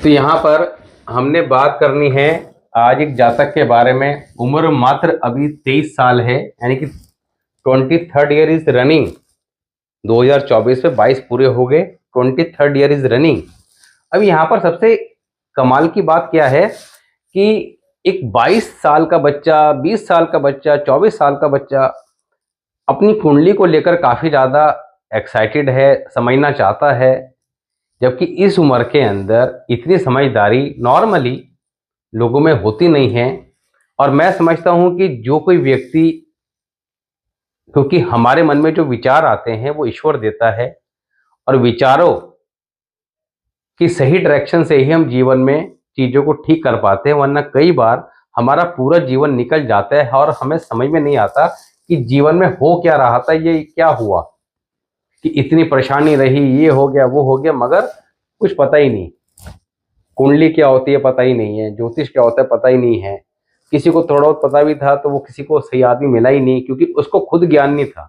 तो यहाँ पर हमने बात करनी है आज एक जातक के बारे में। उम्र मात्र अभी 23 साल है, यानी कि 23rd ईयर इज रनिंग। 2024 में 22 पूरे हो गए, 23rd ईयर इज रनिंग। अब यहाँ पर सबसे कमाल की बात क्या है कि एक 22 साल का बच्चा, 20 साल का बच्चा, 24 साल का बच्चा अपनी कुंडली को लेकर काफ़ी ज़्यादा एक्साइटेड है, समझना चाहता है। जबकि इस उम्र के अंदर इतनी समझदारी नॉर्मली लोगों में होती नहीं है। और मैं समझता हूं कि जो कोई व्यक्ति, क्योंकि हमारे मन में जो विचार आते हैं वो ईश्वर देता है, और विचारों की सही डायरेक्शन से ही हम जीवन में चीज़ों को ठीक कर पाते हैं। वरना कई बार हमारा पूरा जीवन निकल जाता है और हमें समझ में नहीं आता कि जीवन में हो क्या रहा था, ये क्या हुआ, कि इतनी परेशानी रही, ये हो गया वो हो गया, मगर कुछ पता ही नहीं। कुंडली क्या होती है पता ही नहीं है, ज्योतिष क्या होता है पता ही नहीं है। किसी को थोड़ा बहुत पता भी था तो वो किसी को सही आदमी मिला ही नहीं, क्योंकि उसको खुद ज्ञान नहीं था।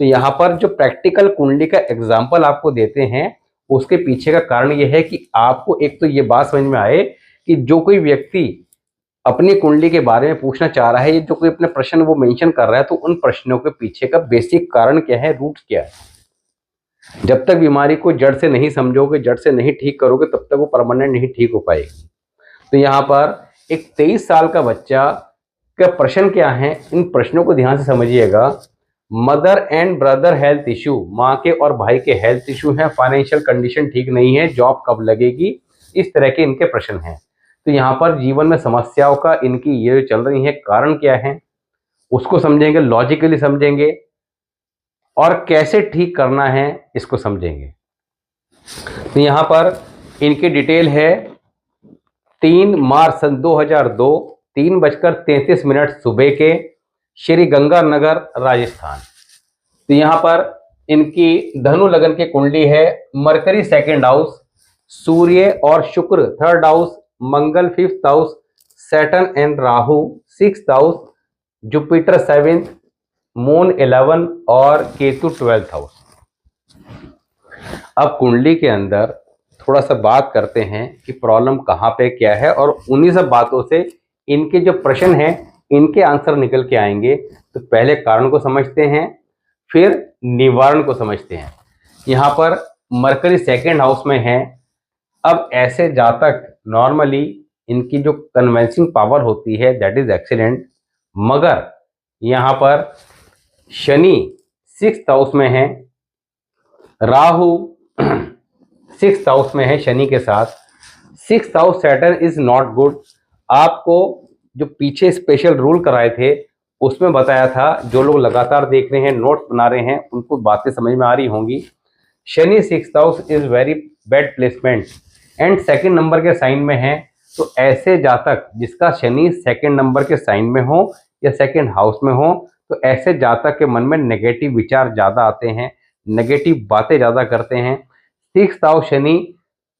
तो यहाँ पर जो प्रैक्टिकल कुंडली का एग्जाम्पल आपको देते हैं, उसके पीछे का कारण यह है कि आपको एक तो ये बात समझ में आए कि जो कोई व्यक्ति अपनी कुंडली के बारे में पूछना चाह रहा है, जो कोई अपने प्रश्न वो मेंशन कर रहा है, तो उन प्रश्नों के पीछे का बेसिक कारण क्या है, रूट क्या है। जब तक बीमारी को जड़ से नहीं समझोगे, जड़ से नहीं ठीक करोगे, तब तक वो परमानेंट नहीं ठीक हो पाएगी। तो यहाँ पर एक 23 साल का बच्चा का प्रश्न क्या है, इन प्रश्नों को ध्यान से समझिएगा। Mother and brother health issue, माँ के और भाई के हेल्थ इशू हैं, फाइनेंशियल कंडीशन ठीक नहीं है, जॉब कब लगेगी, इस तरह के इनके प्रश्न हैं। तो यहाँ पर जीवन में समस्याओं का इनकी ये चल रही है, कारण क्या है उसको समझेंगे, लॉजिकली समझेंगे, और कैसे ठीक करना है इसको समझेंगे। तो यहाँ पर इनकी डिटेल है 3 मार्च सन 2002, 3:33 सुबह के, श्री गंगानगर राजस्थान। तो यहाँ पर इनकी धनु लगन की कुंडली है। मरकरी सेकंड हाउस, सूर्य और शुक्र third house, Mangal 5th house, Saturn and Rahu 6th house, Jupiter 7th, moon 11 और केतु 12th हाउस। अब कुंडली के अंदर थोड़ा सा बात करते हैं कि प्रॉब्लम कहाँ पे क्या है, और उन्हीं सब बातों से इनके जो प्रश्न हैं इनके आंसर निकल के आएंगे। तो पहले कारण को समझते हैं, फिर निवारण को समझते हैं। यहाँ पर मरकरी सेकंड हाउस में है। अब ऐसे जातक नॉर्मली इनकी जो कन्वेंसिंग पावर होती है दैट इज एक्सीलेंट, मगर यहाँ पर शनि 6th हाउस में है, राहु 6th हाउस में है शनि के साथ। 6th house Saturn is not good. आपको जो पीछे स्पेशल रूल कराए थे उसमें बताया था, जो लोग लगातार देख रहे हैं, नोट्स बना रहे हैं, उनको बातें समझ में आ रही होंगी। Shani 6th house is very bad placement and second number के साइन में है। तो ऐसे जातक जिसका शनि सेकंड नंबर के साइन में हो या सेकंड हाउस में हो, तो ऐसे जातक के मन में नेगेटिव विचार ज़्यादा आते हैं, नेगेटिव बातें ज़्यादा करते हैं। 6th house Shani,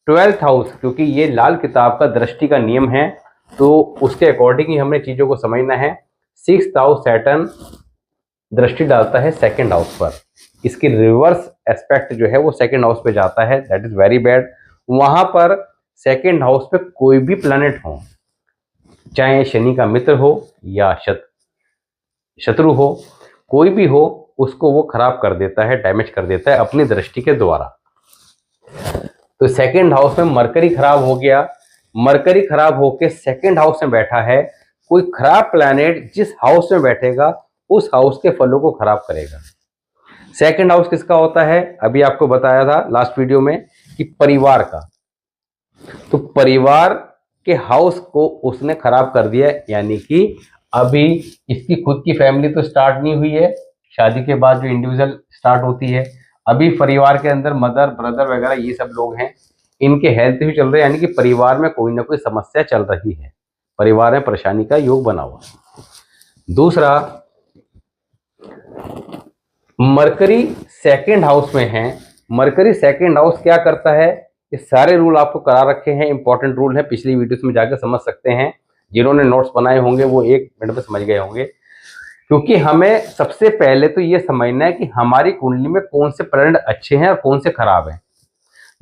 12th house, क्योंकि ये लाल किताब का दृष्टि का नियम है, तो उसके अकॉर्डिंग ही हमने चीज़ों को समझना है। 6th हाउस सैटर्न दृष्टि डालता है सेकंड हाउस पर, इसकी रिवर्स एस्पेक्ट जो है वो सेकंड हाउस पे जाता है, दैट इज वेरी बैड। वहां पर सेकंड हाउस पे कोई भी प्लैनेट हो, चाहे शनि का मित्र हो या शत्रु हो, कोई भी हो, उसको वो खराब कर देता है, डैमेज कर देता है अपनी दृष्टि के द्वारा। तो सेकंड हाउस में मरकरी खराब हो गया, मरकरी खराब होके सेकंड हाउस में बैठा है। कोई खराब प्लैनेट जिस हाउस में बैठेगा उस हाउस के फलों को खराब करेगा। सेकंड हाउस किसका होता है, अभी आपको बताया था लास्ट वीडियो में कि परिवार का। तो परिवार के हाउस को उसने खराब कर दिया, यानी कि अभी इसकी खुद की फैमिली तो स्टार्ट नहीं हुई है, शादी के बाद जो इंडिविजुअल स्टार्ट होती है, अभी परिवार के अंदर मदर ब्रदर वगैरह ये सब लोग हैं, इनके हेल्थ भी चल रहे हैं, यानी कि परिवार में कोई ना कोई समस्या चल रही है, परिवार में परेशानी का योग बना हुआ। दूसरा, मरकरी सेकंड हाउस में है। मरकरी सेकंड हाउस क्या करता है, ये सारे रूल आपको करा रखे हैं, इंपॉर्टेंट रूल है, पिछली वीडियोस में जाकर समझ सकते हैं। जिन्होंने नोट्स बनाए होंगे वो 1 मिनट में समझ गए होंगे, क्योंकि हमें सबसे पहले तो ये समझना है कि हमारी कुंडली में कौन से प्लैनेट अच्छे हैं और कौन से खराब हैं।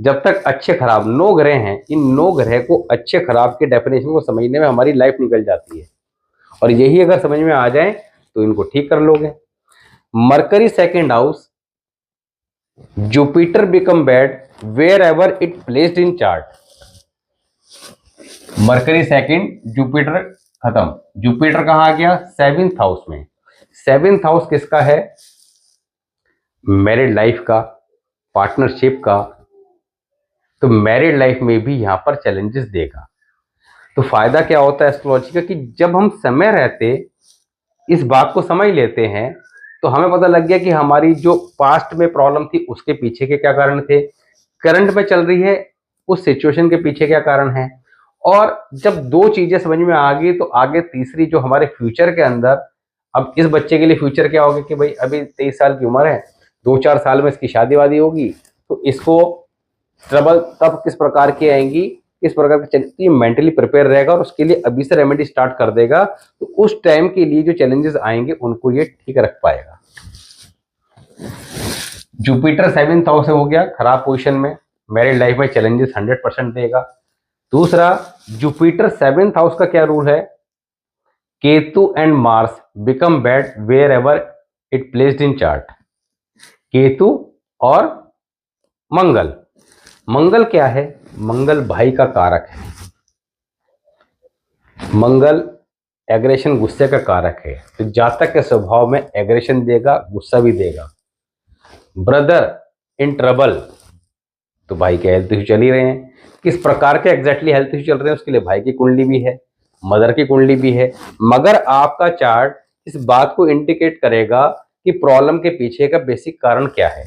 जब तक अच्छे खराब 9 ग्रह हैं, इन 9 ग्रह को अच्छे खराब के डेफिनेशन को समझने में हमारी लाइफ निकल जाती है, और यही अगर समझ में आ जाए तो इनको ठीक कर लोगे। Mercury second house, Jupiter become bad wherever it placed in chart. Mercury second, Jupiter खत्म, जुपिटर कहां आ गया? 7th हाउस में। 7th हाउस किसका है? मैरिड लाइफ का, पार्टनरशिप का। तो मैरिड लाइफ में भी यहां पर चैलेंजेस देगा। तो फायदा क्या होता है एस्ट्रोलॉजी का कि जब हम समय रहते इस बात को समझ लेते हैं तो हमें पता लग गया कि हमारी जो पास्ट में प्रॉब्लम थी उसके पीछे के क्या कारण थे, करंट में चल रही है उस सिचुएशन के पीछे क्या कारण है। और जब दो चीजें समझ में आ गई तो आगे तीसरी जो हमारे फ्यूचर के अंदर, अब इस बच्चे के लिए फ्यूचर क्या होगा कि भाई अभी 23 साल की उम्र है, 2-4 साल में इसकी शादी वादी होगी, तो इसको ट्रबल तब किस प्रकार की आएंगी, किस प्रकार की चलती, मेंटली प्रिपेयर रहेगा और उसके लिए अभी से रेमेडी स्टार्ट कर देगा। तो उस टाइम के लिए जो चैलेंजेस आएंगे उनको ये ठीक रख पाएगा। जुपिटर 7th हाउस से हो गया खराब पोजीशन में, मैरिड लाइफ में चैलेंजेस 100% देगा। दूसरा, जुपिटर 7th हाउस का क्या रूल है? Ketu and Mars become bad wherever it placed in chart. Ketu और मंगल, मंगल क्या है? मंगल भाई का कारक है। मंगल एग्रेशन, गुस्से का कारक है। तो जातक के स्वभाव में एग्रेशन देगा, गुस्सा भी देगा। ब्रदर इन ट्रबल, तो भाई के हेल्थ इश्यू चल ही रहे हैं। किस प्रकार के एग्जैक्टली हेल्थ इश्यू चल रहे हैं उसके लिए भाई की कुंडली भी है, मदर की कुंडली भी है। मगर आपका चार्ट इस बात को इंडिकेट करेगा कि प्रॉब्लम के पीछे का बेसिक कारण क्या है।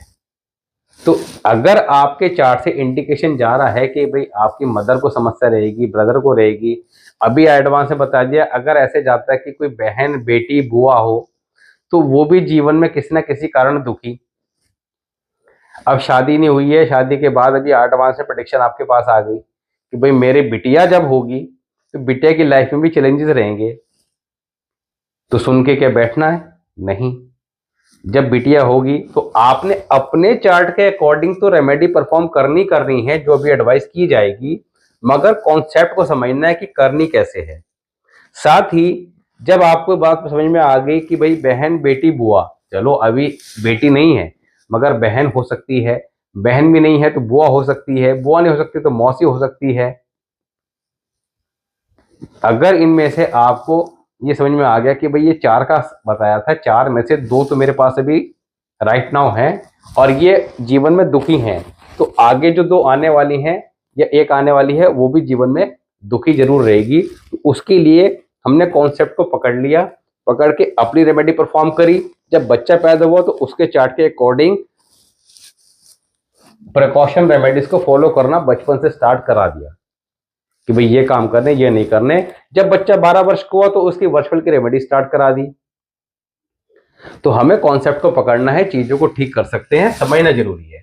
तो अगर आपके चार्ट से इंडिकेशन जा रहा है कि भाई आपकी मदर को समस्या रहेगी, ब्रदर को रहेगी, अभी एडवांस में बता दिया, अगर ऐसे जाता है कि कोई बहन, बेटी, बुआ हो तो वो भी जीवन में किसी ना किसी कारण दुखी। अब शादी नहीं हुई है, शादी के बाद अभी एडवांस में प्रेडिक्शन आपके पास आ गई कि भाई मेरे बिटिया जब होगी तो बिटिया की लाइफ में भी चैलेंजेस रहेंगे। तो सुन के क्या बैठना है? नहीं। जब बिटिया होगी तो आपने अपने चार्ट के अकॉर्डिंग तो रेमेडी परफॉर्म करनी है जो भी एडवाइस की जाएगी, मगर कॉन्सेप्ट को समझना है कि करनी कैसे है। साथ ही जब आपको बात समझ में आ गई कि भाई बहन, बेटी, बुआ, चलो अभी बेटी नहीं है मगर बहन हो सकती है, बहन भी नहीं है तो बुआ हो सकती है, बुआ नहीं हो सकती तो मौसी हो सकती है। अगर इनमें से आपको ये समझ में आ गया कि भाई ये 4 का बताया था, 4 में से 2 तो मेरे पास अभी राइट नाउ है और ये जीवन में दुखी हैं, तो आगे जो 2 आने वाली हैं या 1 आने वाली है वो भी जीवन में दुखी जरूर रहेगी। तो उसके लिए हमने कॉन्सेप्ट को पकड़ लिया, पकड़ के अपनी रेमेडी परफॉर्म करी। जब बच्चा पैदा हुआ तो उसके चार्ट के अकॉर्डिंग प्रिकॉशन रेमेडीज को फॉलो करना बचपन से स्टार्ट करा दिया कि भाई ये काम करने, ये नहीं करने। जब बच्चा 12 वर्ष का हुआ तो उसकी वर्चुअल की रेमेडी स्टार्ट करा दी। तो हमें कॉन्सेप्ट को पकड़ना है, चीजों को ठीक कर सकते हैं, समझना जरूरी है।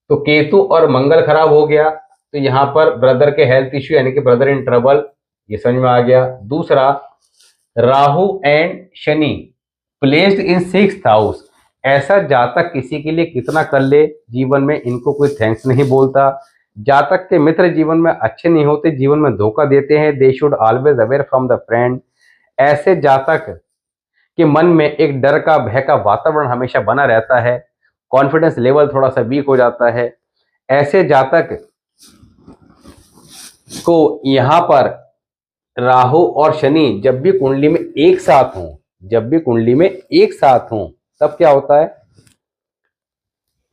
तो केतु और मंगल खराब हो गया तो यहां पर ब्रदर के हेल्थ इश्यू यानी कि ब्रदर इन ट्रबल, ये समझ में आ गया। दूसरा, Rahu and Shani placed in 6th house, ऐसा जातक किसी के लिए कितना कर ले जीवन में इनको कोई थैंक्स नहीं बोलता। जातक के मित्र जीवन में अच्छे नहीं होते, जीवन में धोखा देते हैं। They should always aware from the friend. ऐसे जातक के मन में एक डर का, भय का वातावरण हमेशा बना रहता है। कॉन्फिडेंस लेवल थोड़ा सा वीक हो जाता है। ऐसे जातक को यहाँ पर राहु और शनि जब भी कुंडली में एक साथ हों, जब भी कुंडली में एक साथ हों तब क्या होता है?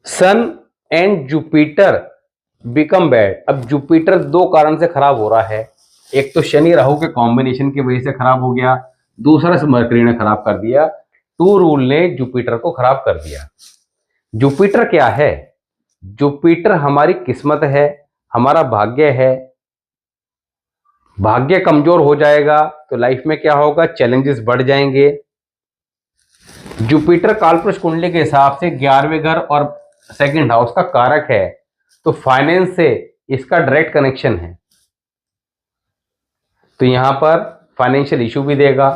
सन एंड जुपिटर बिकम बैड। अब जुपिटर 2 कारण से खराब हो रहा है। एक तो शनि राहु के कॉम्बिनेशन की वजह से खराब हो गया, दूसरा से मरकरी ने खराब कर दिया। 2 रूल ने जुपिटर को खराब कर दिया। जुपिटर क्या है? जुपिटर हमारी किस्मत है, हमारा भाग्य है। भाग्य कमजोर हो जाएगा तो लाइफ में क्या होगा? चैलेंजेस बढ़ जाएंगे। जुपिटर कालपुरुष कुंडली के हिसाब से 11वें घर और 2nd हाउस का कारक है, तो फाइनेंस से इसका डायरेक्ट कनेक्शन है। तो यहां पर फाइनेंशियल इशू भी देगा।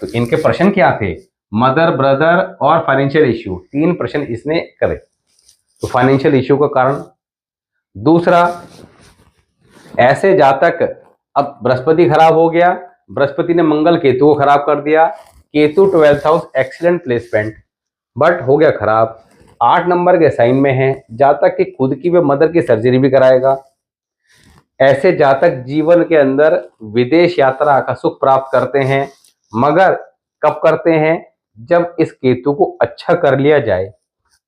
तो इनके प्रश्न क्या थे? मदर, ब्रदर और फाइनेंशियल इशू, 3 प्रश्न इसने करे। तो फाइनेंशियल इशू का कारण। दूसरा, ऐसे जातक, अब बृहस्पति खराब हो गया, बृहस्पति ने मंगल केतु को खराब कर दिया, Ketu 12th house excellent placement, but हो गया खराब, 8 नंबर के साइन में है, जातक की खुद की व मदर की सर्जरी भी कराएगा। ऐसे जातक जीवन के अंदर विदेश यात्रा का सुख प्राप्त करते हैं, मगर कब करते हैं, जब इस केतु को अच्छा कर लिया जाए।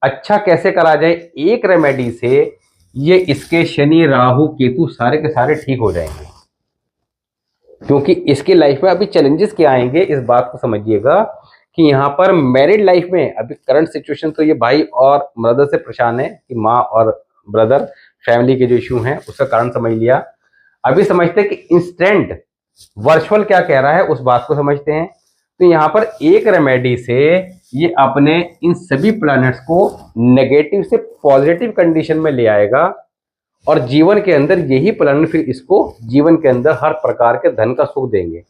अच्छा कैसे करा जाए, एक रेमेडी से ये इसके शनि राहु केतु सारे के सारे ठीक हो जाएंगे। क्योंकि इसकी लाइफ में अभी चैलेंजेस क्या आएंगे, इस बात को समझिएगा कि यहाँ पर मैरिड लाइफ में अभी करंट सिचुएशन तो ये भाई और ब्रदर से परेशान है कि माँ और ब्रदर फैमिली के जो इशू हैं उसका कारण समझ लिया। अभी समझते हैं कि इंस्टेंट वर्चुअल क्या कह रहा है, उस बात को समझते हैं। तो यहाँ पर एक रेमेडी से ये अपने इन सभी प्लैनेट्स को नेगेटिव से पॉजिटिव कंडीशन में ले आएगा और जीवन के अंदर यही प्लैनेट फिर इसको जीवन के अंदर हर प्रकार के धन का सुख देंगे।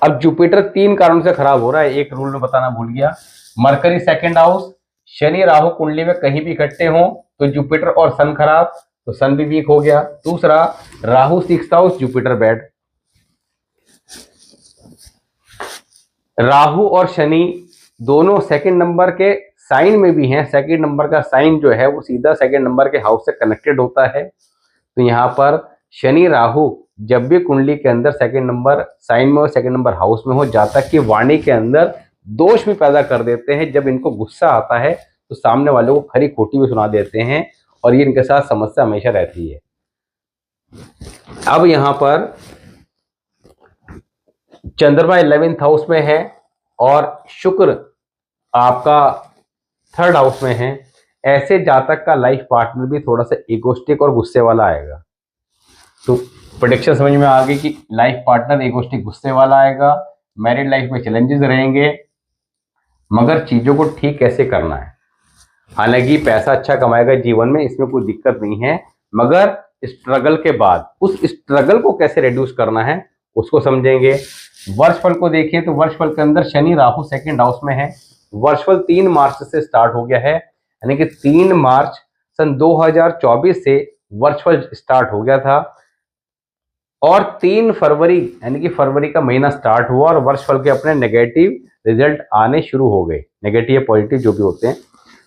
अब जुपिटर 3 कारणों से खराब हो रहा है, एक रूल में बताना भूल गया। Mercury 2nd house, Shani Rahu कुंडली में कहीं भी इकट्ठे हों तो जुपिटर और सन खराब, तो सन भी वीक हो गया। दूसरा, Rahu 6th house, Jupiter bad. Rahu और शनि दोनों 2nd नंबर के साइन में भी हैं, 2nd नंबर का साइन जो है वो सीधा 2nd नंबर के हाउस से कनेक्टेड होता है। तो यहाँ पर शनि राहु जब भी कुंडली के अंदर 2nd नंबर साइन में हो, 2nd नंबर हाउस में हो, जातक की वाणी के अंदर दोष भी पैदा कर देते हैं। जब इनको गुस्सा आता है तो सामने वाले को खरी खोटी भी सुना देते हैं और ये इनके साथ समस्या हमेशा रहती है। अब यहाँ पर चंद्रमा 11th हाउस में है और शुक्र आपका 3rd हाउस में है। ऐसे जातक का लाइफ पार्टनर भी थोड़ा सा इगोस्टिक और गुस्से वाला आएगा। तो प्रेडिक्शन समझ में आ गई कि लाइफ पार्टनर इगोस्टिक गुस्से वाला आएगा, मैरिड लाइफ में चैलेंजेस रहेंगे, मगर चीजों को ठीक कैसे करना है। हालांकि पैसा अच्छा कमाएगा जीवन में, इसमें कोई दिक्कत नहीं है, मगर स्ट्रगल के बाद उस स्ट्रगल को कैसे रिड्यूस करना है उसको समझेंगे। वर्षफल को देखिए तो वर्षफल के अंदर शनि राहु 2nd हाउस में है। वर्षफल 3 मार्च से स्टार्ट हो गया है, यानी कि 3 मार्च सन 2024 से वर्षफल स्टार्ट हो गया था और 3 फरवरी यानी कि फरवरी का महीना स्टार्ट हुआ और वर्षफल के अपने नेगेटिव रिजल्ट आने शुरू हो गए। नेगेटिव या पॉजिटिव जो भी होते हैं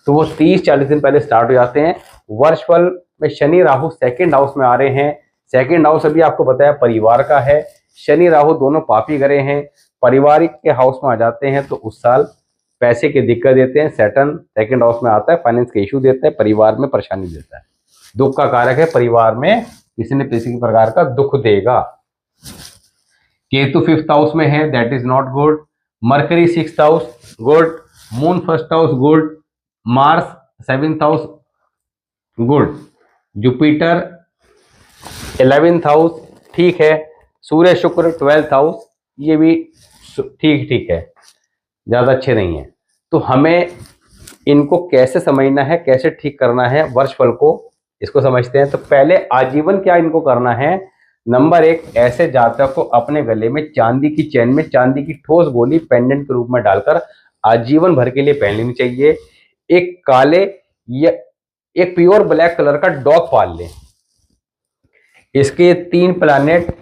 तो वो 30-40 दिन पहले स्टार्ट हो जाते हैं। वर्षफल में शनि राहु 2nd हाउस में आ रहे हैं। 2nd हाउस अभी आपको बताया परिवार का है। शनि राहु दोनों पापी ग्रह हैं, पारिवारिक के हाउस में आ जाते हैं तो उस साल पैसे की दिक्कत देते हैं। सैटर्न 2nd हाउस में आता है, फाइनेंस के इशू देता है, परिवार में परेशानी देता है, दुख का कारक है, परिवार में किसी न किसी प्रकार का दुख देगा। केतु 5th हाउस में है, that is not good. Mercury 6th house good, moon 1st house good, Mars 7th house good, Jupiter 11th house ठीक है, सूर्य शुक्र 12th हाउस ये भी ठीक ठीक है, ज्यादा अच्छे नहीं है। तो हमें इनको कैसे समझना है, कैसे ठीक करना है वर्षफल को, इसको समझते हैं। तो पहले आजीवन क्या इनको करना है। नंबर 1, ऐसे जातक को अपने गले में चांदी की चैन में चांदी की ठोस गोली पेंडेंट के रूप में डालकर आजीवन भर के लिए पहन लेनी चाहिए। एक काले या एक प्योर ब्लैक कलर का डॉग पाल लें, इसके 3 प्लैनेट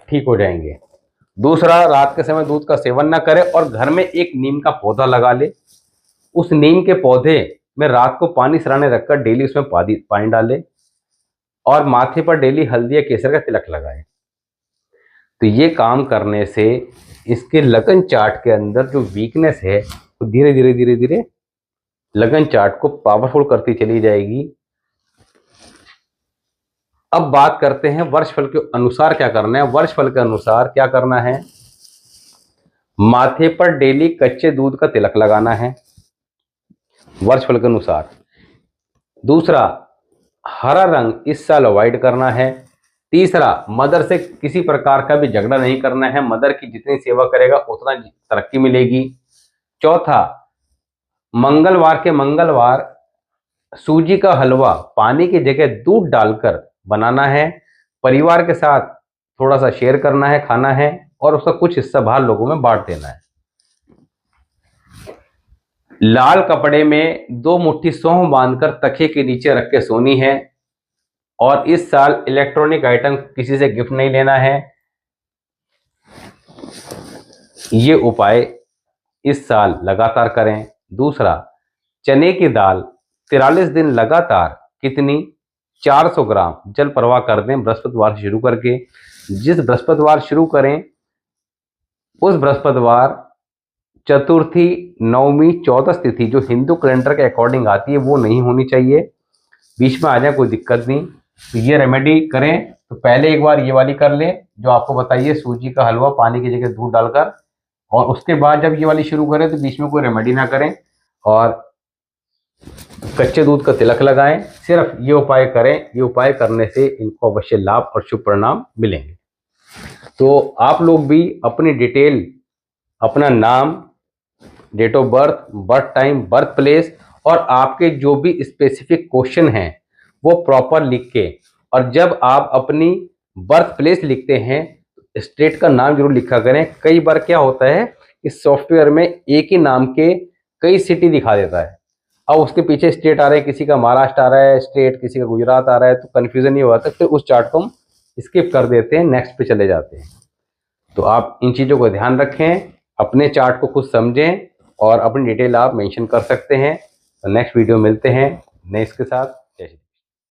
ठीक हो जाएंगे। दूसरा, रात के समय दूध का सेवन ना करें और घर में एक नीम का पौधा लगा ले। उस नीम के पौधे में रात को पानी सराने रखकर डेली उसमें पानी डालें और माथे पर डेली हल्दी या केसर का तिलक लगाएं। तो ये काम करने से इसके लगन चार्ट के अंदर जो वीकनेस है वो धीरे धीरे धीरे धीरे लगन चार्ट को पावरफुल करती चली जाएगी। अब बात करते हैं वर्षफल के अनुसार क्या करना है। वर्षफल के अनुसार क्या करना है, माथे पर डेली कच्चे दूध का तिलक लगाना है वर्षफल के अनुसार। दूसरा, हरा रंग इस साल अवॉइड करना है। तीसरा, मदर से किसी प्रकार का भी झगड़ा नहीं करना है, मदर की जितनी सेवा करेगा उतना तरक्की मिलेगी। चौथा, मंगलवार के मंगलवार सूजी का हलवा पानी की जगह दूध डालकर बनाना है, परिवार के साथ थोड़ा सा शेयर करना है, खाना है और उसका कुछ हिस्सा बाहर लोगों में बांट देना है। लाल कपड़े में 2 मुट्ठी सौंफ बांधकर तकिए के नीचे रख के सोनी है। और इस साल इलेक्ट्रॉनिक आइटम किसी से गिफ्ट नहीं लेना है। ये उपाय इस साल लगातार करें। दूसरा, चने की दाल 43 दिन लगातार कितनी 400 ग्राम जल प्रवाह कर दें बृहस्पतिवार से शुरू करके। जिस बृहस्पतिवार शुरू करें उस बृहस्पतिवार चतुर्थी, नवमी, चौदस तिथि जो हिंदू कैलेंडर के अकॉर्डिंग आती है वो नहीं होनी चाहिए। बीच में आ जाए कोई दिक्कत नहीं। तो ये रेमेडी करें तो पहले एक बार ये वाली कर लें जो आपको बताइए, सूजी का हलवा पानी की जगह दूध डालकर, और उसके बाद जब ये वाली शुरू करें तो बीच में कोई रेमेडी ना करें और कच्चे दूध का तिलक लगाएं। सिर्फ ये उपाय करें। ये उपाय करने से इनको अवश्य लाभ और शुभ परिणाम मिलेंगे। तो आप लोग भी अपनी डिटेल, अपना नाम, date of birth, birth time, birth place और आपके जो भी स्पेसिफिक क्वेश्चन हैं वो प्रॉपर लिख के, और जब आप अपनी बर्थ प्लेस लिखते हैं स्टेट का नाम जरूर लिखा करें। कई बार क्या होता है इस सॉफ्टवेयर में एक ही नाम के कई सिटी दिखा देता है, अब उसके पीछे स्टेट आ रहे हैं, किसी का महाराष्ट्र आ रहा है स्टेट, किसी का गुजरात आ रहा है, तो कन्फ्यूजन नहीं होता। फिर उस चार्ट को हम स्किप कर देते हैं, नेक्स्ट पे चले जाते हैं। तो आप इन चीज़ों को ध्यान रखें, अपने चार्ट को खुद समझें और अपनी डिटेल आप मेंशन कर सकते हैं। तो नेक्स्ट वीडियो मिलते हैं नेक्स्ट के साथ।